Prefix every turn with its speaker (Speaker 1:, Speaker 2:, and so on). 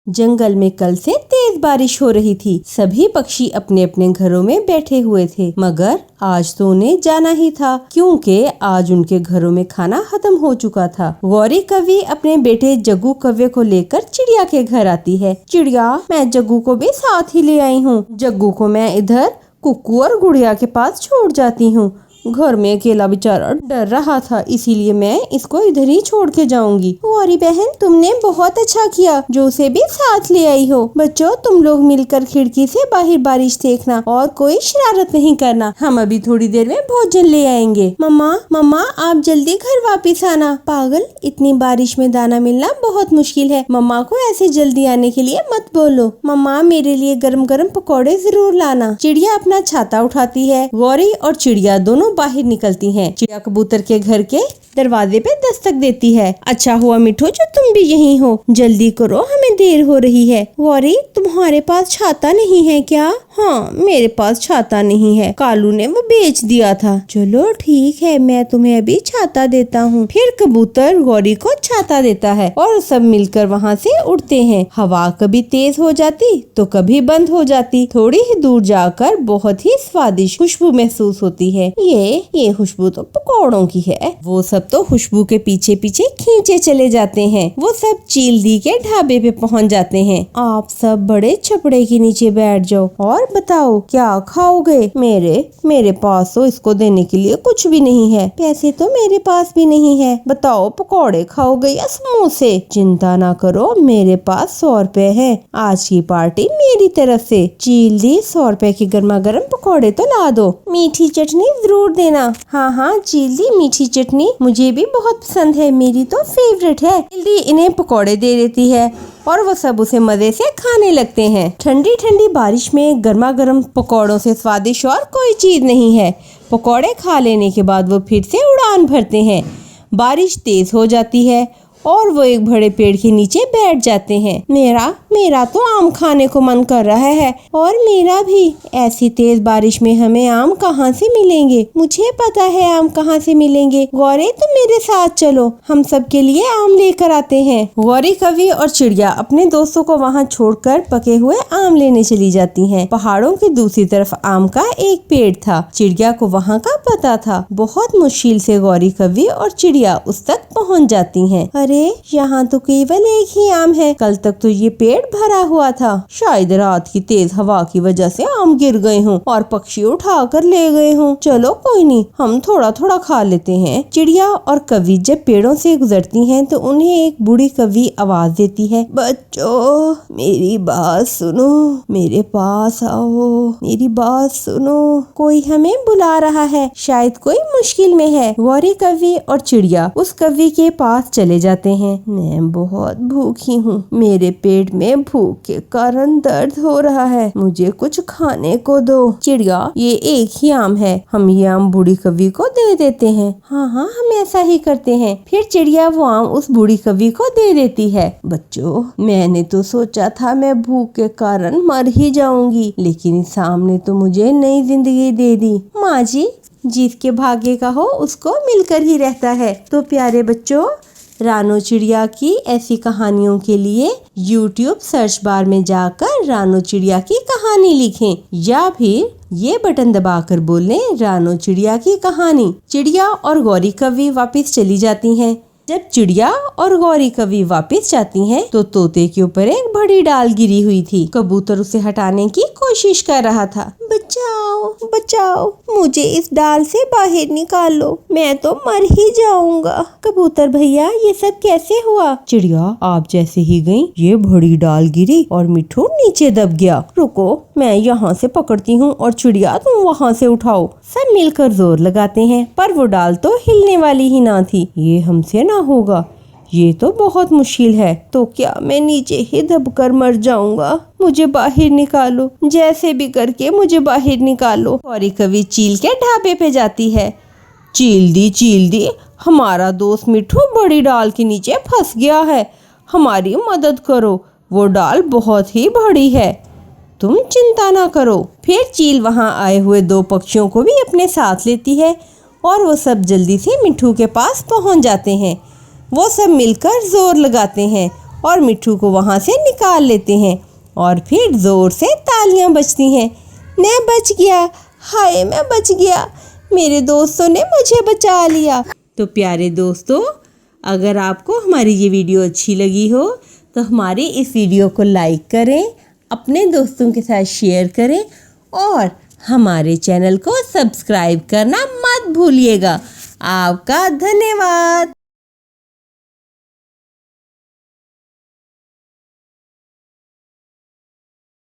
Speaker 1: जंगल में कल से तेज बारिश हो रही थी। सभी पक्षी अपने अपने घरों में बैठे हुए थे, मगर आज तो उन्हें जाना ही था, क्योंकि आज उनके घरों में खाना खत्म हो चुका था। गौरी कवि अपने बेटे जग्गू कव्य को लेकर चिड़िया के घर आती है। चिड़िया, मैं जग्गू को भी साथ ही ले आई हूँ। जग्गू को मैं इधर कुक्कू और गुड़िया के पास छोड़ जाती हूँ। घर में अकेला बेचारा डर रहा था, इसीलिए मैं इसको इधर ही छोड़ के जाऊंगी। गौरी बहन, तुमने बहुत अच्छा किया जो उसे भी साथ ले आई हो। बच्चों, तुम लोग मिलकर खिड़की से बाहर बारिश देखना और कोई शरारत नहीं करना। हम अभी थोड़ी देर में भोजन ले आएंगे। मम्मा, आप जल्दी घर वापस आना। पागल, इतनी बारिश में दाना मिलना बहुत मुश्किल है। मम्मा को ऐसे जल्दी आने के लिए मत बोलो। मम्मा, मेरे लिए गरम गरम पकौड़े जरूर लाना। चिड़िया अपना छाता उठाती है। गौरी और चिड़िया दोनों बाहर निकलती हैं। चिड़िया कबूतर के घर के दरवाजे पे दस्तक देती है। अच्छा हुआ मिठू जो तुम भी यहीं हो, जल्दी करो, हमें देर हो रही है। गौरी, तुम्हारे पास छाता नहीं है क्या? हाँ, मेरे पास छाता नहीं है, कालू ने वो बेच दिया था। चलो ठीक है, मैं तुम्हें अभी छाता देता हूँ। फिर कबूतर गौरी को छाता देता है और सब मिलकर वहाँ से उड़ते हैं। हवा कभी तेज हो जाती तो कभी बंद हो जाती। थोड़ी ही दूर जाकर बहुत ही स्वादिष्ट खुशबू महसूस होती है। ये खुशबू तो पकौड़ों की है। वो सब तो खुशबू के पीछे पीछे खींचे चले जाते हैं। वो सब चीलदी के ढाबे पे पहुंच जाते हैं। आप सब बड़े छपड़े के नीचे बैठ जाओ और बताओ क्या खाओगे। मेरे पास तो इसको देने के लिए कुछ भी नहीं है। पैसे तो मेरे पास भी नहीं है। बताओ, पकौड़े खाओगे या समोसे? चिंता ना करो, मेरे पास 100 रुपए है। आज की पार्टी मेरी तरफ से। चीलदी, 100 रुपए की गर्मा गर्म पकौड़े तो ला दो। मीठी चटनी जरूर देना। हाँ चीलदी, मीठी चटनी मुझे भी बहुत पसंद है, मेरी तो फेवरेट है। चीलदी इन्हें पकौड़े दे देती है और वो सब उसे मजे से खाने लगते हैं। ठंडी ठंडी बारिश में गर्मा गर्म पकौड़ों से स्वादिष्ट और कोई चीज नहीं है। पकौड़े खा लेने के बाद वो फिर से उड़ान भरते हैं। बारिश तेज हो जाती है और वो एक बड़े पेड़ के नीचे बैठ जाते हैं। मेरा तो आम खाने को मन कर रहा है। और मेरा भी। ऐसी तेज बारिश में हमें आम कहाँ से मिलेंगे? मुझे पता है आम कहाँ से मिलेंगे। गौरी, तुम मेरे साथ चलो, हम सब के लिए आम लेकर आते हैं। गौरी कवि और चिड़िया अपने दोस्तों को वहाँ छोड़कर पके हुए आम लेने चली जाती हैं। पहाड़ों की दूसरी तरफ आम का एक पेड़ था। चिड़िया को वहाँ का पता था। बहुत मुश्किल से गौरी कवि और चिड़िया उस तक पहुँच जाती है। अरे, यहाँ तो केवल एक ही आम है। कल तक तो ये पेड़ भरा हुआ था। शायद रात की तेज हवा की वजह से आम गिर गए हों और पक्षी उठा कर ले गए हों। चलो कोई नहीं, हम थोड़ा थोड़ा खा लेते हैं। चिड़िया और कवि जब पेड़ों से गुजरती हैं तो उन्हें एक बूढ़ी कवि आवाज देती है। बच्चों, मेरी बात सुनो, मेरे पास आओ, मेरी बात सुनो, कोई हमें बुला रहा है, शायद कोई मुश्किल में है। गौरी कवि और चिड़िया उस कवि के पास चले जाते हैं। मैं बहुत भूखी हूँ, मेरे पेट में भूख के कारण दर्द हो रहा है, मुझे कुछ खाने को दो। चिड़िया, ये एक ही आम है, हम ये आम बूढ़ी कवि को दे देते हैं। हाँ, हम ऐसा ही करते हैं। फिर चिड़िया वो आम उस बूढ़ी कवि को दे देती है। बच्चों, मैंने तो सोचा था मैं भूख के कारण मर ही जाऊंगी, लेकिन इस आम ने तो मुझे नई जिंदगी दे दी। माँ जी, जिसके भाग्य का हो उसको मिलकर ही रहता है। तो प्यारे बच्चों, रानो चिड़िया की ऐसी कहानियों के लिए YouTube सर्च बार में जाकर रानो चिड़िया की कहानी लिखें या फिर ये बटन दबाकर बोलें रानो चिड़िया की कहानी। चिड़िया और गौरी कवि वापस चली जाती हैं। जब चिड़िया और गौरी कवि वापस जाती हैं तो तोते के ऊपर एक बड़ी डाल गिरी हुई थी। कबूतर उसे हटाने की कोशिश कर रहा था। बचाओ बचाओ, मुझे इस डाल से बाहर निकालो, मैं तो मर ही जाऊंगा। कबूतर भैया, ये सब कैसे हुआ? चिड़िया, आप जैसे ही गई ये बड़ी डाल गिरी और मिठू नीचे दब गया। रुको, मैं यहाँ से पकड़ती हूँ और चिड़िया तुम वहाँ से उठाओ। सब मिलकर जोर लगाते हैं पर वो डाल तो हिलने वाली ही ना थी। ये हमसे ना होगा, ये तो बहुत मुश्किल है। तो क्या मैं नीचे ही दबकर मर जाऊंगा? मुझे बाहर निकालो, जैसे भी करके मुझे बाहर निकालो। गौरी कवि चील के ढाबे पे जाती है। चीलदी, हमारा दोस्त मिठू बड़ी डाल के नीचे फंस गया है, हमारी मदद करो, वो डाल बहुत ही बड़ी है। तुम चिंता ना करो। फिर चील वहाँ आए हुए 2 पक्षियों को भी अपने साथ लेती है और वो सब जल्दी से मिठू के पास पहुँच जाते हैं। वो सब मिलकर जोर लगाते हैं और मिट्ठू को वहाँ से निकाल लेते हैं और फिर ज़ोर से तालियां बजती हैं। मैं बच गया, हाय मैं बच गया, मेरे दोस्तों ने मुझे बचा लिया। तो प्यारे दोस्तों, अगर आपको हमारी ये वीडियो अच्छी लगी हो तो हमारी इस वीडियो को लाइक करें, अपने दोस्तों के साथ शेयर करें और हमारे चैनल को सब्सक्राइब करना मत भूलिएगा। आपका धन्यवाद।